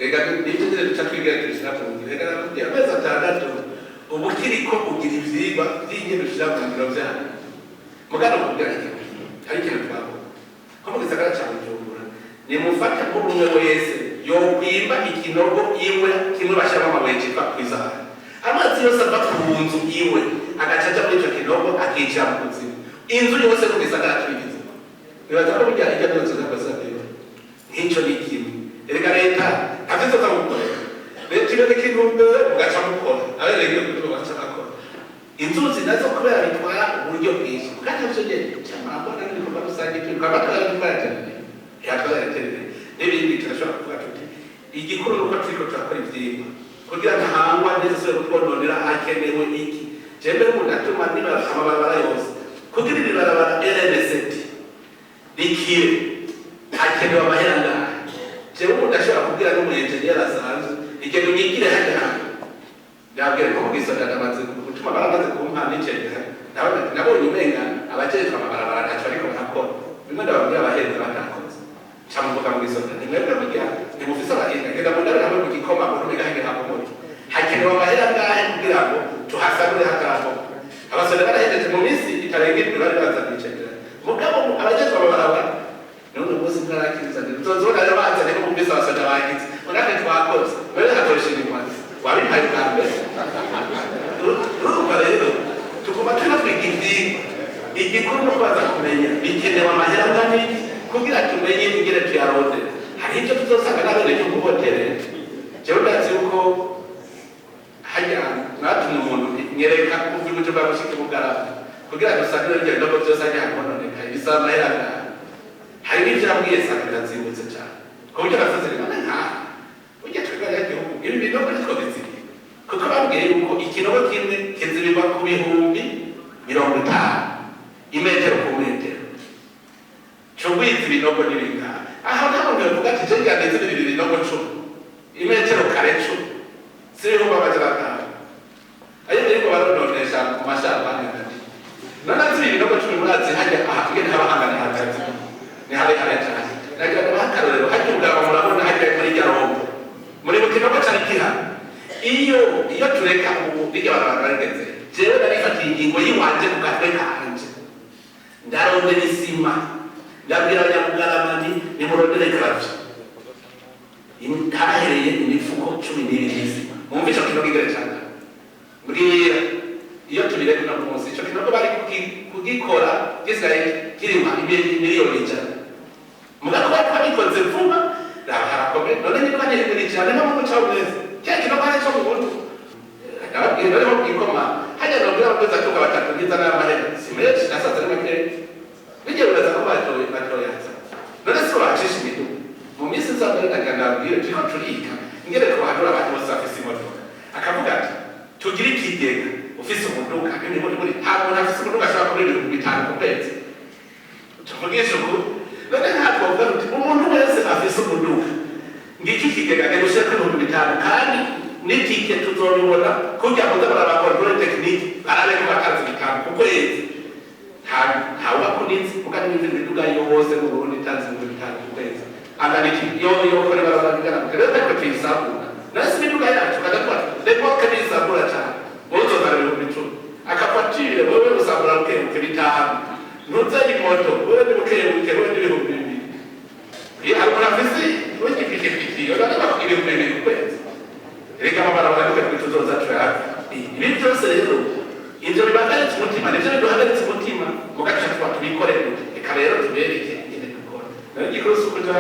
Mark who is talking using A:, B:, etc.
A: reka nibyo nyine duca twigira tubishyira mu ngiro reka nakubwira amezi atandatu ubu kiriko ugira ivyigwa vy'ingene ushira mu ngiro vyayo mugana kubwira ikintu hari ikintu twabona nko mu gisagara ca Bujumbura nimufata ko umwe wese yokwimba ikinogo iwe kimwe bashiramo amabuye kiva kw'izahara amazi yose ava ku nzu iwe agacaja muri ico kinogo akicara mu kuzimu inzu yose mu gisagara twigize bibaza ko burya ijya byose z'abasabiro nk'icyo ni kimwe erega leta afite atamukorera leta iyo reka intumbero ugaca mukora abereye iyo kugira ugaca bakora inzuzi nazo kubera bitwara uburyo bwinshi kandi navyo nyene cyangwa mbona n'ibikorwa rusange twikaba twarabikoranye yatwaraterere n'ibindi turashobora kuvuga tuti igikuru nuko turiko turakora ivyigwa kugira ngo hangwa neza gutwononera hakenewe iki jembe umuntu atuma niba amabarabara yose kugira ibibarabara RN7 nikiye hakenewe amahera ngaha jewe umuntu ashobora kubwira n'umuyenjeniyeri asanzwe igendo nyigire hajya hantu ndabwira ko mugisodana amaze gutuma baramaze kumpa n'icengera nabonye umenga abajejwe amabarabara ntaco ariko barakora bimwe ndababwira abahenze batakoze camuvuga mugisodana nimwebwe mugira nimufise abahinga genda mundabira hamwe mu gikoma muntu migahenge hakomori hakenewe amahera ngahe kugira ngo tuhasanure hataho abasoda barahejeje mu minsi itarenga indwi bari bazana icengera mugabo abajejwe amabarabara none umunsi ntarakiza tuzona rero bazane ko mumvise abasoda bagize unake twakoze mbere hatoshira imwanzi wabihaye bwa mbere urumva rero tugomba tunatwiga ivyigwa igikuru no kubaza kumenya bikenewe amahera angana iki kugira tumenye ingene tuyarondera hari ivyo tuzosanga n'abenegihugu boterera jewe ndazi yuko hajya mwatuma umuntu nyereka kuva ibujo bwa gushika ibugarama kugira dusangire rya ndogo vyose hajya hakononeka ibisaba amahera angana hari n'ivyo yambwiye sanga birazimbutse cane ku buryo nasaze none nkaha burya twebwe abanyagihugu ibi binogo nitwo bizigiye kuko bambwiye yuko ikinogo kimwe kizibirwa ku bihumbi 50 imetero ku metero cugwiza ibinogo n'ibingana aho nta muntu yovuga ati je nganeze bibiri ibinogo 10 imetero kare 10 siriho babajana ayo rero barononesha ku mashamba none ati ibinogo 10 murazi hajya aha ngene haba hangana hagati ni hale cyane nagira bakarorero hajya ubwabo murabona hajya muri Jarombo muri bukinogo cyane kiha iyo tureka ubu bijya barageze jewe narifatiye ingingo yiwanje ku gatwe kanje ndarondera isima ndabwira abanyamugaramani nimurondere gravye intahereye imifuko 12 y'isima mumva ico kinogo igere cyane mbwira iyo tubireka no munsi ico kinogo bari kugikora gisigaye kirima miliyoni 100 mugakuba twabikoze vuba harakomeye none niba nirigura cyane no mu cyaweza kya kinogo ari cyo mubuntu ababwira bari mu gikoma hajya no bwira abakozi atuka batatu ngiza n'amahera simeje nasaza n'amake bijye biraza ko batoyaza none so bacisha ibidu mu minsi nzabere ndagandabwira tiko turika ingere ko hadura abantu bose afise imodoka akavuga ati tugira ikigega ufise umuduga kandi muri nta muntu afise umuduga ashaka kuri 5,000 ku kwezi tuvugisha uko none ntabwo bavuga uti umuntu wese afise umuduga ngiki ikigega gushyira kuri 5,000 kandi n'itike tuzobibona kugira ngo ndabara control technique arabe ko bakazi 5 ku kwezi ntawe akunitse kuko n'ibindi biduga yose mu Burundi tanzi 5 ku kwezi anganiki yo kore barabagana rero ko tuyisabura nasi biduga yacu kadakwa deko kabisabura cyane bozo zarero bicu akafatire wewe usabura uke bitaha ntuzayi moto wewe uke wewe n'ibihumbi bibiri harimo afisi wewe kifiki yo naba ibihumbi bibiri ku kwezi reka amabarabara ko tuzoza track ibi byose rero ibyo bibagaritse umutima nivyo biduhagaritse umutima mugaca twa tubikorera reka rero tubereke ingene dukora nari gikuru sukuja